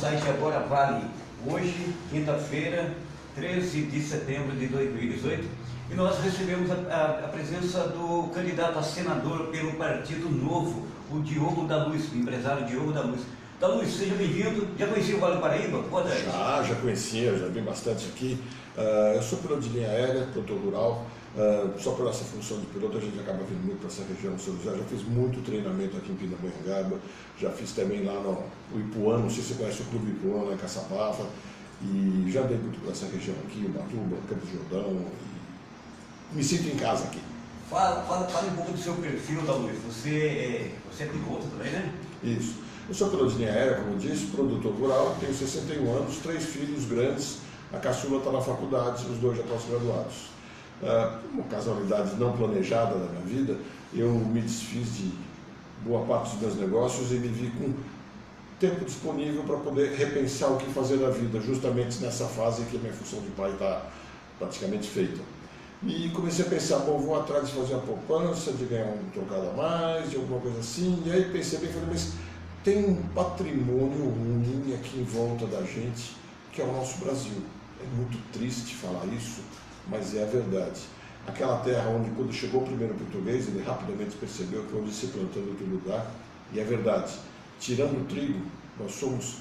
site Agora Vale. Hoje, quinta-feira, 13 de setembro de 2018, e nós recebemos a presença do candidato a senador pelo Partido Novo, o Diogo da Luz, o empresário Diogo da Luz. Da Luz, seja bem-vindo. Já conhecia o Vale do Paraíba? Boa tarde. Já conhecia, já vim bastante aqui. Eu sou piloto de linha aérea, produtor rural. Só por essa função de piloto a gente acaba vindo muito para essa região do São José. Já fiz muito treinamento aqui em Pindamonhangaba, já fiz também lá no Ipuã, não sei se você conhece o Clube Ipuã, lá em Caçapava, e já dei muito para essa região aqui, Ubatuba, Campos do Jordão, e me sinto em casa aqui. Fala um pouco do seu perfil, da Luz. Você é piloto também, né? Isso. Eu sou piloto de linha aérea, como eu disse, produtor rural, tenho 61 anos, 3 filhos grandes, a caçula está na faculdade, os 2 já estão graduados. Uma casualidade não planejada da minha vida, eu me desfiz de boa parte dos meus negócios e me vi com tempo disponível para poder repensar o que fazer da vida, justamente nessa fase em que a minha função de pai está praticamente feita. E comecei a pensar, bom, vou atrás de fazer uma poupança, de ganhar um trocado a mais, de alguma coisa assim, e aí pensei bem, falei, mas tem um patrimônio ruim aqui em volta da gente, que é o nosso Brasil. É muito triste falar isso, mas é a verdade. Aquela terra onde, quando chegou o primeiro português, ele rapidamente percebeu que onde se plantou em outro lugar, e é verdade, tirando o trigo, nós somos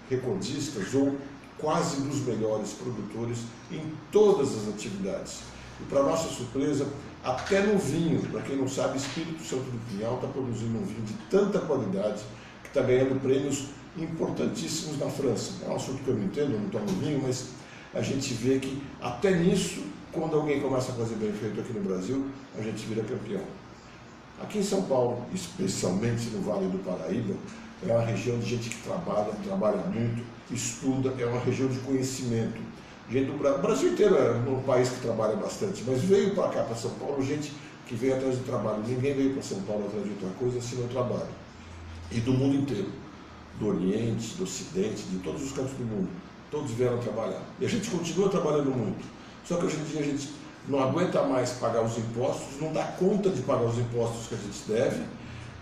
recordistas ou quase dos melhores produtores em todas as atividades. E para nossa surpresa, até no vinho, para quem não sabe, Espírito Santo do Pinhal está produzindo um vinho de tanta qualidade que está ganhando prêmios importantíssimos na França. É um assunto que eu não entendo, eu não tomo vinho, mas a gente vê que até nisso, quando alguém começa a fazer bem feito aqui no Brasil, a gente vira campeão. Aqui em São Paulo, especialmente no Vale do Paraíba, é uma região de gente que trabalha muito, estuda, é uma região de conhecimento. Gente do Brasil inteiro é um país que trabalha bastante, mas veio para cá, para São Paulo, gente que veio atrás do trabalho. Ninguém veio para São Paulo atrás de outra coisa, senão o trabalho. E do mundo inteiro, do Oriente, do Ocidente, de todos os cantos do mundo. Todos vieram trabalhar. E a gente continua trabalhando muito. Só que hoje em dia a gente não aguenta mais pagar os impostos, não dá conta de pagar os impostos que a gente deve,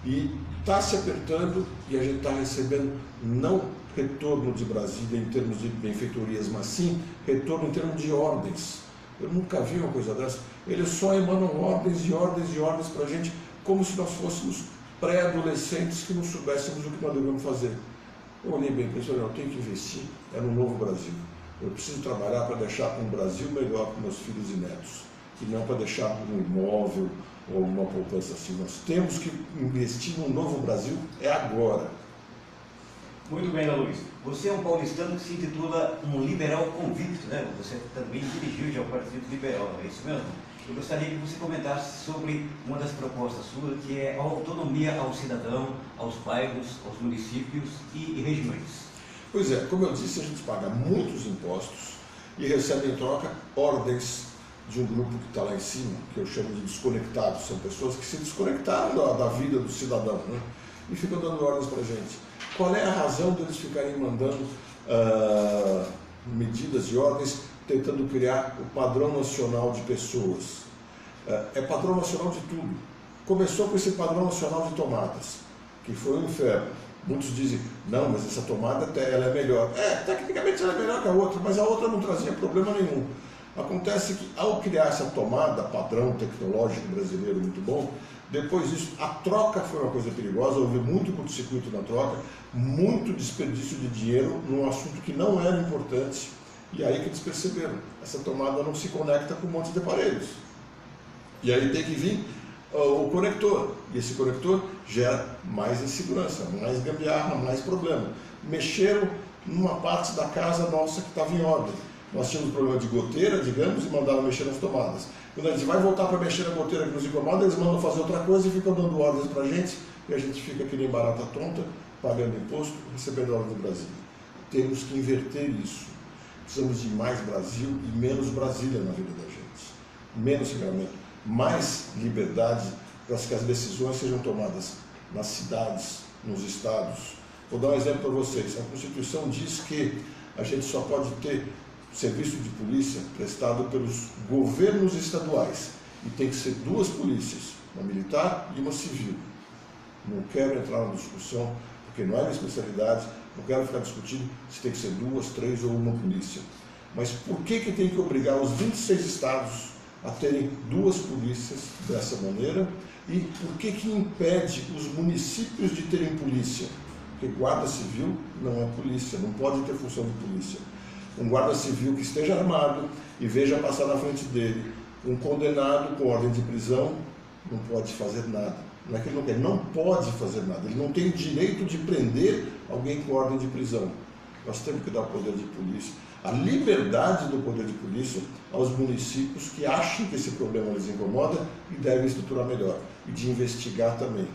e está se apertando e a gente está recebendo não retorno de Brasília em termos de benfeitorias, mas sim retorno em termos de ordens. Eu nunca vi uma coisa dessa. Eles só emanam ordens e ordens e ordens para a gente, como se nós fôssemos pré-adolescentes que não soubéssemos o que nós devemos fazer. Eu olhei bem para isso, eu tenho que investir, é no novo Brasil. Eu preciso trabalhar para deixar um Brasil melhor para meus filhos e netos, e não para deixar um imóvel ou uma poupança assim. Nós temos que investir no novo Brasil, é agora. Muito bem, da Luz. Você é um paulistano que se intitula um liberal convicto, né? Você também dirigiu ao Partido Liberal, é isso mesmo? Eu gostaria que você comentasse sobre uma das propostas suas, que é a autonomia ao cidadão, aos bairros, aos municípios e regiões. Pois é, como eu disse, a gente paga muitos impostos e recebe em troca ordens de um grupo que está lá em cima, que eu chamo de desconectados. São pessoas que se desconectaram da vida do cidadão, né? E ficam dando ordens para a gente. Qual é a razão deles ficarem mandando medidas e ordens, tentando criar o padrão nacional de pessoas? É padrão nacional de tudo. Começou com esse padrão nacional de tomadas, que foi um inferno. Muitos dizem, não, mas essa tomada ela é melhor. Tecnicamente ela é melhor que a outra, mas a outra não trazia problema nenhum. Acontece que ao criar essa tomada, padrão tecnológico brasileiro muito bom, depois disso a troca foi uma coisa perigosa, houve muito curto-circuito na troca, muito desperdício de dinheiro num assunto que não era importante, e aí que eles perceberam, essa tomada não se conecta com um monte de aparelhos. E aí tem que vir o conector, e esse conector gera mais insegurança, mais gambiarra, mais problema. Mexeram numa parte da casa nossa que estava em ordem. Nós tínhamos problema de goteira, digamos, e mandaram mexer nas tomadas. Quando a gente vai voltar para mexer na goteira que nos incomoda, eles mandam fazer outra coisa e ficam dando ordens para a gente, e a gente fica que nem barata tonta, pagando imposto, recebendo ordem do Brasil. Temos que inverter isso. Precisamos de mais Brasil e menos Brasília na vida da gente. Menos regulamento, mais liberdade para que as decisões sejam tomadas nas cidades, nos estados. Vou dar um exemplo para vocês. A Constituição diz que a gente só pode ter serviço de polícia prestado pelos governos estaduais, e tem que ser 2 polícias, uma militar e uma civil. Não quero entrar na discussão, porque não é minha especialidade, Não quero ficar discutindo se tem que ser 2, 3 ou uma polícia. Mas por que tem que obrigar os 26 estados a terem 2 polícias dessa maneira? E por que impede os municípios de terem polícia? Porque guarda civil não é polícia, não pode ter função de polícia. Um guarda civil que esteja armado e veja passar na frente dele um condenado com ordem de prisão, não pode fazer nada. Não é que ele não quer, não pode fazer nada. Ele não tem direito de prender alguém com ordem de prisão. Nós temos que dar o poder de polícia, a liberdade do poder de polícia aos municípios que acham que esse problema lhes incomoda e devem estruturar melhor. E de investigar também.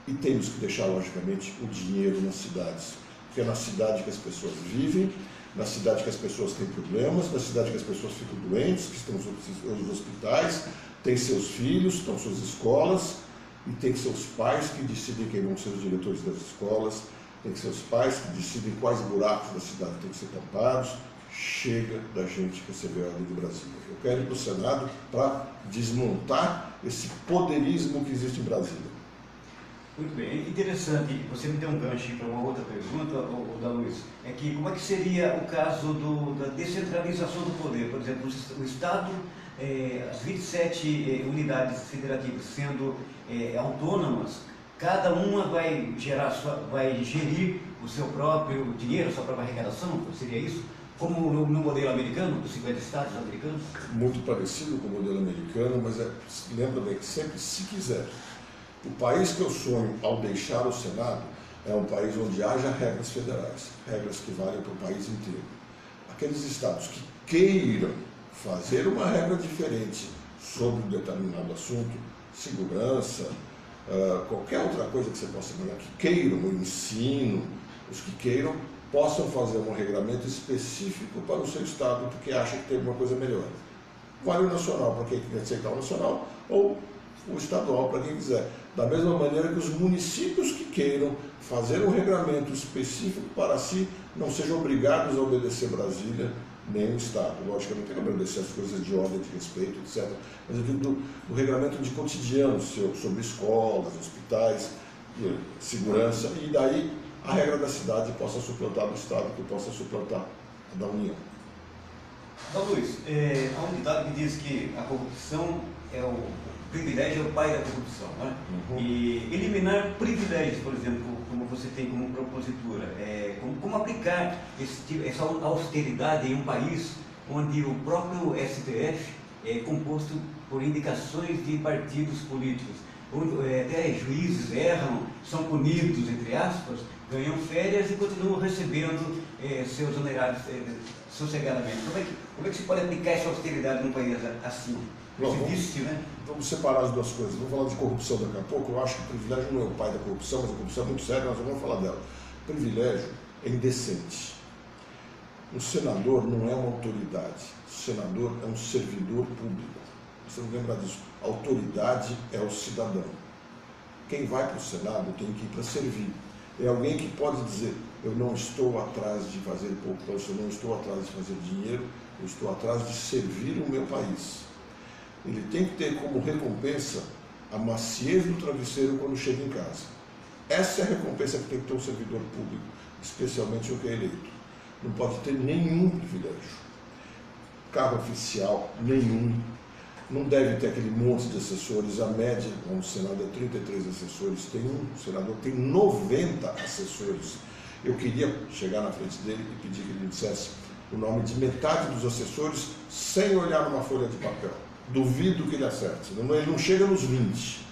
E temos que deixar, logicamente, o dinheiro nas cidades. Porque é na cidade que as pessoas vivem, na cidade que as pessoas têm problemas, na cidade que as pessoas ficam doentes, que estão nos hospitais, têm seus filhos, estão suas escolas, e tem seus pais que decidem quem vão ser os diretores das escolas, tem seus pais que decidem quais buracos da cidade têm que ser tampados. Chega da gente receber a ordem de Brasília. Eu quero ir para o Senado para desmontar esse poderismo que existe em Brasília. Muito bem, interessante, você me deu um gancho para uma outra pergunta, da Luiz, é que como é que seria o caso da descentralização do poder? Por exemplo, o Estado, as 27 unidades federativas sendo autônomas, cada uma vai gerir o seu próprio dinheiro, a sua própria arrecadação, seria isso? Como no modelo americano, dos 50 estados americanos? Muito parecido com o modelo americano, mas lembra bem que sempre, se quiser. O país que eu sonho ao deixar o Senado é um país onde haja regras federais, regras que valem para o país inteiro. Aqueles estados que queiram fazer uma regra diferente sobre um determinado assunto, segurança, qualquer outra coisa que você possa imaginar, que queiram o ensino, os que queiram, possam fazer um regramento específico para o seu estado, porque acha que tem alguma coisa melhor. Vale o nacional para quem quer aceitar o nacional, ou o estadual para quem quiser. Da mesma maneira que os municípios que queiram fazer um regramento específico para si, não sejam obrigados a obedecer Brasília, nem o Estado. Logicamente, tem que obedecer as coisas de ordem, de respeito, etc. Mas eu digo do regramento de cotidiano seu, sobre escolas, hospitais, segurança, e daí a regra da cidade possa suplantar do Estado, que possa suplantar da União. Então, Luiz, há um ditado que diz que a corrupção o privilégio é o pai da corrupção, né? Uhum. E eliminar privilégios, por exemplo, como você tem como propositura, como aplicar essa austeridade em um país onde o próprio STF é composto por indicações de partidos políticos, onde até juízes erram, são punidos, entre aspas, ganham férias e continuam recebendo seus honorários sossegadamente. Como é que se pode aplicar essa austeridade num país assim? Vício, né? Vamos separar as duas coisas. Vamos falar de corrupção daqui a pouco. Eu acho que o privilégio não é o pai da corrupção, mas a corrupção é muito séria, nós vamos falar dela. O privilégio é indecente. Um senador não é uma autoridade. O senador é um servidor público. Você não lembra disso? A autoridade é o cidadão. Quem vai para o Senado tem que ir para servir. É alguém que pode dizer: eu não estou atrás de fazer poupança, eu não estou atrás de fazer dinheiro, eu estou atrás de servir o meu país. Ele tem que ter como recompensa a maciez do travesseiro quando chega em casa. Essa é a recompensa que tem que ter um servidor público, especialmente o que é eleito. Não pode ter nenhum privilégio. Carro oficial, nenhum. Não deve ter aquele monte de assessores. A média, no Senado, é 33 assessores. O senador tem 90 assessores. Eu queria chegar na frente dele e pedir que ele me dissesse o nome de metade dos assessores sem olhar numa folha de papel. Duvido que ele acerte. Ele não chega nos 20.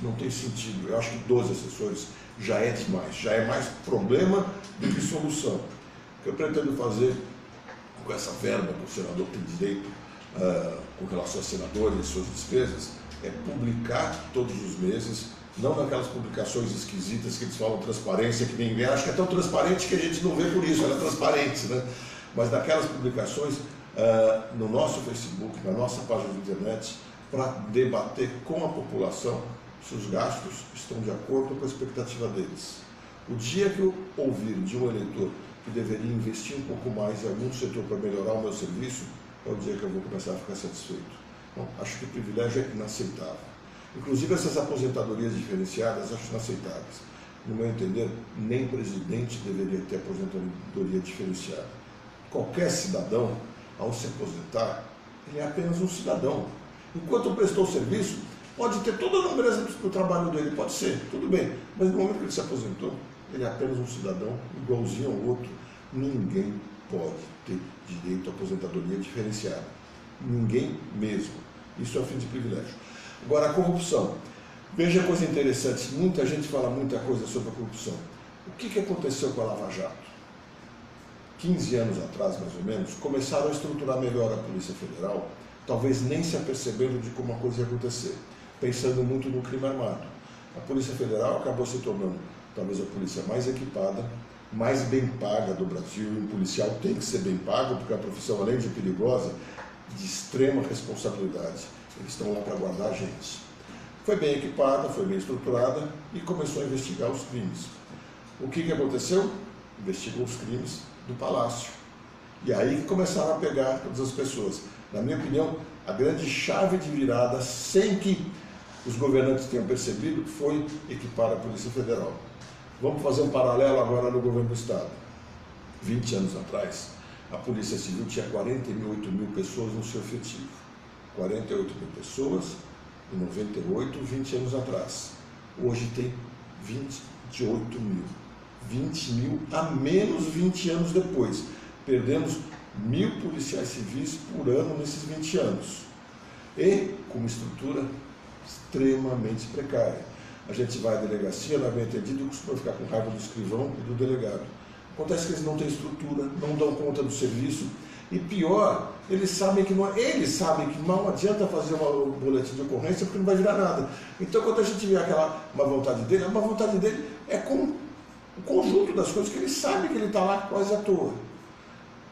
Não tem sentido. Eu acho que 12 assessores já é demais. Já é mais problema do que solução. O que eu pretendo fazer com essa verba que o senador tem direito com relação a senadores e suas despesas é publicar todos os meses, não naquelas publicações esquisitas que eles falam transparência, que ninguém acha que é tão transparente que a gente não vê por isso, ela é transparente, né? Mas naquelas publicações no nosso Facebook, na nossa página de internet, para debater com a população se os gastos estão de acordo com a expectativa deles. O dia que eu ouvir de um eleitor que deveria investir um pouco mais em algum setor para melhorar o meu serviço, é o dia que eu vou começar a ficar satisfeito. Então, acho que o privilégio é inaceitável. Inclusive essas aposentadorias diferenciadas, acho inaceitáveis. no meu entender, nem presidente deveria ter aposentadoria diferenciada. Qualquer cidadão, ao se aposentar, ele é apenas um cidadão. Enquanto prestou serviço, pode ter toda a nobreza do trabalho dele, pode ser, tudo bem, mas no momento que ele se aposentou, ele é apenas um cidadão, igualzinho ao outro. Ninguém pode ter direito à aposentadoria diferenciada. Ninguém mesmo. Isso é fim de privilégio. Agora, a corrupção. Veja a coisa interessante, muita gente fala muita coisa sobre a corrupção. O que aconteceu com a Lava Jato? 15 anos atrás, mais ou menos, começaram a estruturar melhor a Polícia Federal, talvez nem se apercebendo de como a coisa ia acontecer, pensando muito no crime armado. A Polícia Federal acabou se tornando talvez a polícia mais equipada, mais bem paga do Brasil, e um policial tem que ser bem pago, porque é uma profissão, além de perigosa, de extrema responsabilidade. Eles estão lá para guardar a gente. Foi bem equipada, foi bem estruturada e começou a investigar os crimes. O que aconteceu? Investigou os crimes do Palácio. E aí começaram a pegar todas as pessoas. Na minha opinião, a grande chave de virada, sem que os governantes tenham percebido, foi equipar a Polícia Federal. Vamos fazer um paralelo agora no governo do Estado. 20 anos atrás, a Polícia Civil tinha 48 mil pessoas no seu efetivo. 48 mil pessoas em 98, 20 anos atrás. Hoje tem 28 mil. 20 mil a menos 20 anos depois. Perdemos 1.000 policiais civis por ano nesses 20 anos. E com uma estrutura extremamente precária. A gente vai à delegacia, na minha entendida, eu costumo ficar com raiva do escrivão e do delegado. Acontece que eles não têm estrutura, não dão conta do serviço. E pior, eles sabem que não adianta fazer um boletim de ocorrência porque não vai virar nada. Então, quando a gente vê aquela má vontade dele, a má vontade dele é com o conjunto das coisas que ele sabe que ele está lá quase à toa.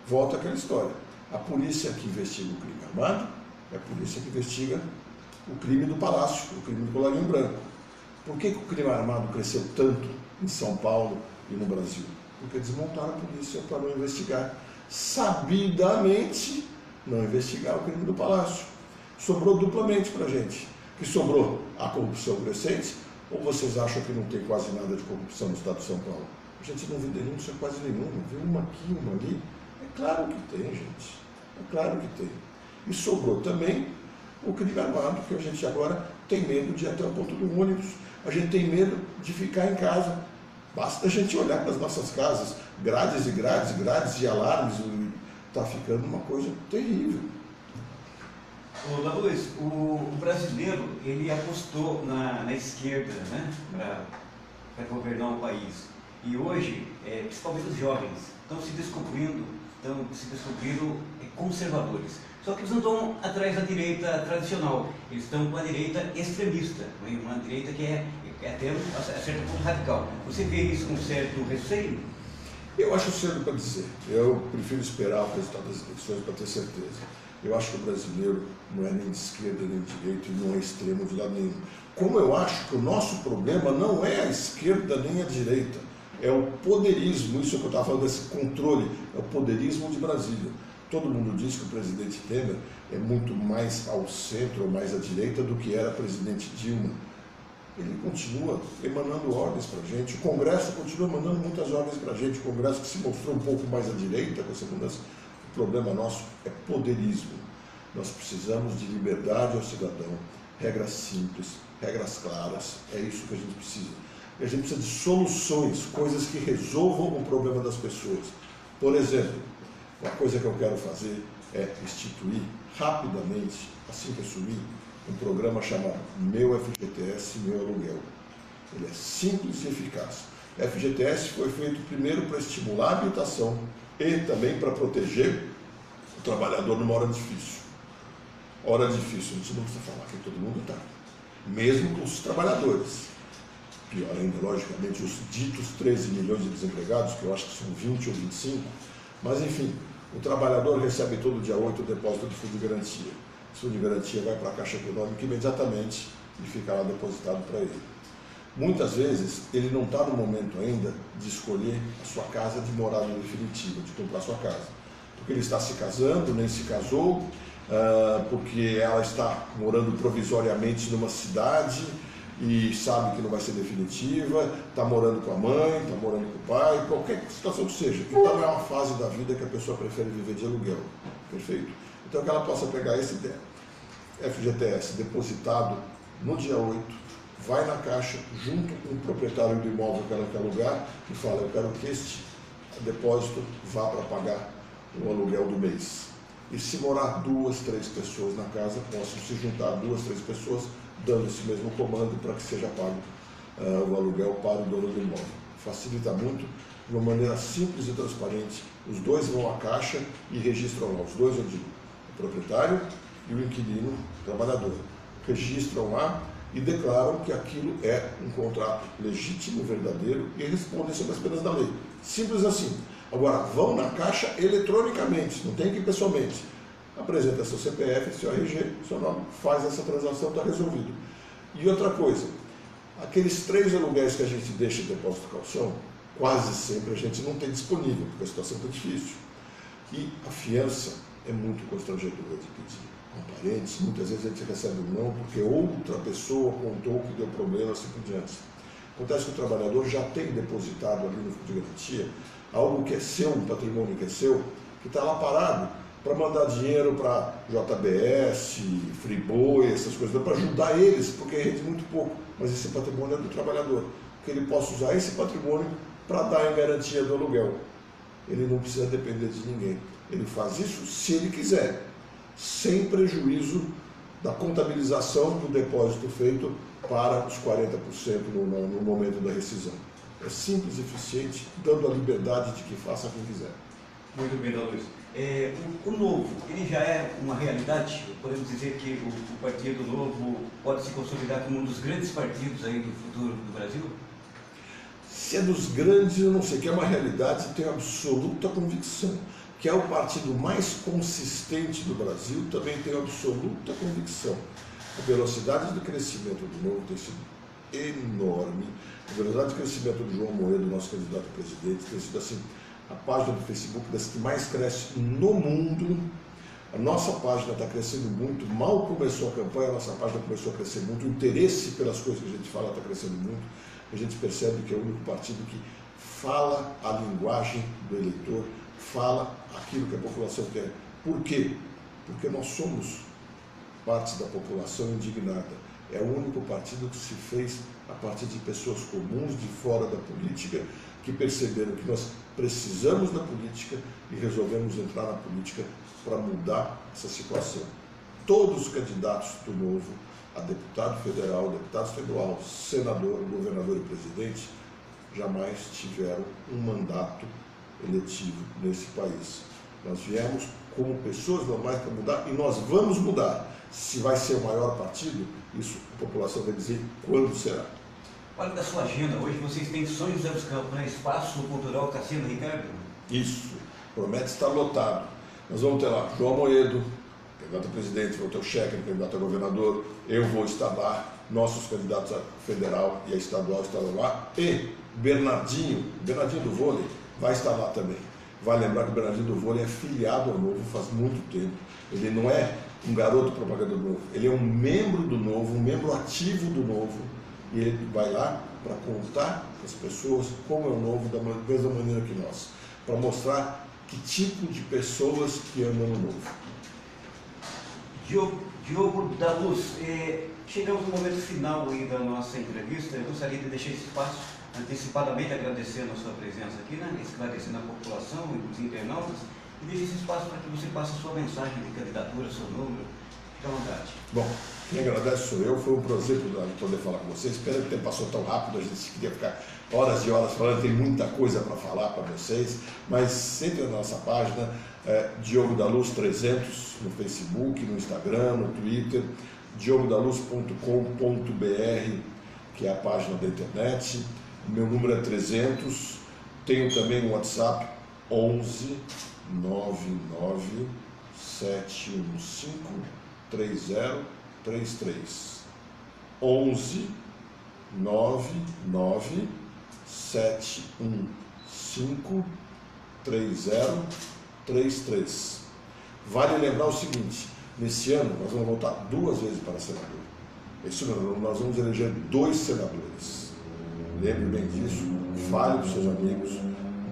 Volta àquela história. A polícia que investiga o crime armado é a polícia que investiga o crime do Palácio, o crime do colarinho branco. Por que o crime armado cresceu tanto em São Paulo e no Brasil? Porque desmontaram a polícia para não investigar. Sabidamente não investigar o crime do Palácio. Sobrou duplamente para a gente. Que sobrou a corrupção crescente, ou vocês acham que não tem quase nada de corrupção no estado de São Paulo? A gente não vê denúncia quase nenhuma, viu uma aqui, uma ali. É claro que tem, gente. É claro que tem. E sobrou também o crime armado, que a gente agora tem medo de ir até o ponto do ônibus. A gente tem medo de ficar em casa. Basta a gente olhar para as nossas casas, grades e grades, grades e alarmes, está ficando uma coisa terrível. Ô, Luiz, o brasileiro, ele apostou na esquerda, né, para governar o país. E hoje, principalmente os jovens, estão se descobrindo conservadores. Só que eles não estão atrás da direita tradicional, eles estão com a direita extremista, uma direita que é até a certo ponto radical. Você vê isso com certo receio? Eu acho cedo para dizer. Eu prefiro esperar o resultado das eleições para ter certeza. Eu acho que o brasileiro não é nem de esquerda nem de direita e não é extremo de lado nenhum. Como eu acho que o nosso problema não é a esquerda nem a direita, é o poderismo, isso é que eu estava falando desse controle, é o poderismo de Brasília. Todo mundo diz que o presidente Temer é muito mais ao centro ou mais à direita do que era a presidente Dilma. Ele continua emanando ordens para a gente, o Congresso continua mandando muitas ordens para a gente, o Congresso que se mostrou um pouco mais à direita com essa mudança. O problema nosso é poderismo. Nós precisamos de liberdade ao cidadão, regras simples, regras claras, é isso que a gente precisa. E a gente precisa de soluções, coisas que resolvam o problema das pessoas. Por exemplo, uma coisa que eu quero fazer é instituir rapidamente, assim que assumir, um programa chamado Meu FGTS, Meu Aluguel. Ele é simples e eficaz. O FGTS foi feito primeiro para estimular a habitação e também para proteger o trabalhador numa hora difícil. Hora difícil, a gente não precisa falar que todo mundo está. Mesmo com os trabalhadores. Pior ainda, logicamente, os ditos 13 milhões de desempregados, que eu acho que são 20 ou 25, mas enfim, o trabalhador recebe todo dia 8 o depósito de fundo de garantia. O fundo de garantia vai para a Caixa Econômica imediatamente e fica lá depositado para ele. Muitas vezes, ele não está no momento ainda de escolher a sua casa de morada definitiva, de comprar a sua casa. Porque ele está se casando, nem se casou, porque ela está morando provisoriamente numa cidade, e sabe que não vai ser definitiva, está morando com a mãe, está morando com o pai, qualquer situação que seja. Então é uma fase da vida que a pessoa prefere viver de aluguel, perfeito? Então que ela possa pegar esse FGTS depositado no dia 8, vai na Caixa junto com o proprietário do imóvel que ela quer alugar e fala, eu quero que este depósito vá para pagar o aluguel do mês. E se morar 2, 3 pessoas na casa, possam se juntar 2, 3 pessoas, dando esse mesmo comando para que seja pago o aluguel para o dono do imóvel. Facilita muito, de uma maneira simples e transparente. Os dois vão à Caixa e registram lá, os dois eu digo, o proprietário e o inquilino trabalhador. Registram lá e declaram que aquilo é um contrato legítimo, verdadeiro e respondem sobre as penas da lei. Simples assim. Agora, vão na Caixa eletronicamente, não tem que ir pessoalmente. Apresenta seu CPF, seu RG, seu nome, faz essa transação, está resolvido. E outra coisa, aqueles 3 aluguéis que a gente deixa em depósito calção, quase sempre a gente não tem disponível, porque a situação está difícil. E a fiança é muito constrangedora de pedir. Com parentes, muitas vezes a gente recebe um não, porque outra pessoa contou que deu problema, assim por diante. Acontece que o trabalhador já tem depositado ali no fundo de garantia algo que é seu, um patrimônio que é seu, que está lá parado para mandar dinheiro para JBS, Friboi, essas coisas, para ajudar eles, porque rende muito pouco, mas esse patrimônio é do trabalhador, que ele possa usar esse patrimônio para dar em garantia do aluguel. Ele não precisa depender de ninguém. Ele faz isso se ele quiser, sem prejuízo da contabilização do depósito feito para os 40% no momento da rescisão. É simples e eficiente, dando a liberdade de que faça quem quiser. Muito bem, Luiz. O Novo, ele já é uma realidade? Podemos dizer que o Partido Novo pode se consolidar como um dos grandes partidos aí do futuro do Brasil? Se é dos grandes, eu não sei, que é uma realidade, tenho absoluta convicção. Que é o partido mais consistente do Brasil, também tenho absoluta convicção. A velocidade de crescimento do Novo tem sido enorme. A velocidade de crescimento do João Moedo, nosso candidato a presidente, tem sido assim, a página do Facebook das que mais cresce no mundo. A nossa página está crescendo muito, mal começou a campanha, a nossa página começou a crescer muito, o interesse pelas coisas que a gente fala está crescendo muito. A gente percebe que é o único partido que fala a linguagem do eleitor, fala aquilo que a população quer. Por quê? Porque nós somos parte da população indignada. É o único partido que se fez a partir de pessoas comuns de fora da política, que perceberam que nós precisamos da política e resolvemos entrar na política para mudar essa situação. Todos os candidatos do Novo, a deputado federal, deputado estadual, senador, governador e presidente, jamais tiveram um mandato eletivo nesse país. Nós viemos como pessoas normais para mudar e nós vamos mudar. Se vai ser o maior partido, isso a população vai dizer quando será. Olha da sua agenda, hoje vocês têm São José dos Campos, né? Espaço Cultural Cassino Ricardo? Isso, promete estar lotado. Nós vamos ter lá João Moedo, candidato a presidente, vou ter o Schecker, candidato a governador, eu vou estar lá, nossos candidatos a federal e a estadual estarão lá, e Bernardinho do vôlei, vai estar lá também. Vai lembrar que o Bernardinho do vôlei é filiado ao Novo faz muito tempo. Ele não é um garoto propaganda do Novo, ele é um membro do Novo, um membro ativo do Novo, e ele vai lá para contar para as pessoas como é o Novo da mesma maneira que nós, para mostrar que tipo de pessoas que andam no Novo. Diogo da Luz, chegamos no momento final aí da nossa entrevista. Eu gostaria de deixar esse espaço antecipadamente agradecendo a sua presença aqui, né? Esclarecendo a população e os internautas, e deixe esse espaço para que você passe a sua mensagem de candidatura, seu número. Fique à vontade. Bom, quem agradece sou eu, foi um prazer poder falar com vocês. Espero que o tempo passou tão rápido, a gente queria ficar horas e horas falando, tem muita coisa para falar para vocês, mas sempre na nossa página, Diogo da Luz 300, no Facebook, no Instagram, no Twitter, diogodaluz.com.br, que é a página da internet. O meu número é 300, tenho também no WhatsApp 11 99 715 3033. 11 99 715 3033. Vale lembrar o seguinte, nesse ano nós vamos voltar 2 vezes para senador. Isso não, nós vamos eleger 2 senadores. Lembre bem disso, fale para os seus amigos,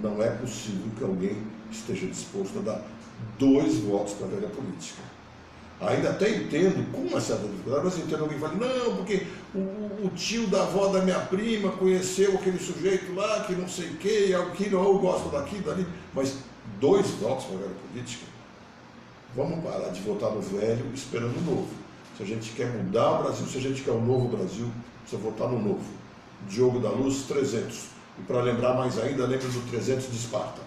não é possível que alguém esteja disposto a dar 2 votos para a velha política. Ainda até entendo, com uma certa dificuldade, mas entendo alguém que fala, não, porque o tio da avó da minha prima conheceu aquele sujeito lá, que não sei o que, aquilo, eu gosto daqui, dali, mas 2 votos para a velha política? Vamos parar de votar no velho esperando o novo. Se a gente quer mudar o Brasil, se a gente quer um novo Brasil, precisa votar no novo. Diogo da Luz, 300. E para lembrar mais ainda, lembre do 300 de Esparta.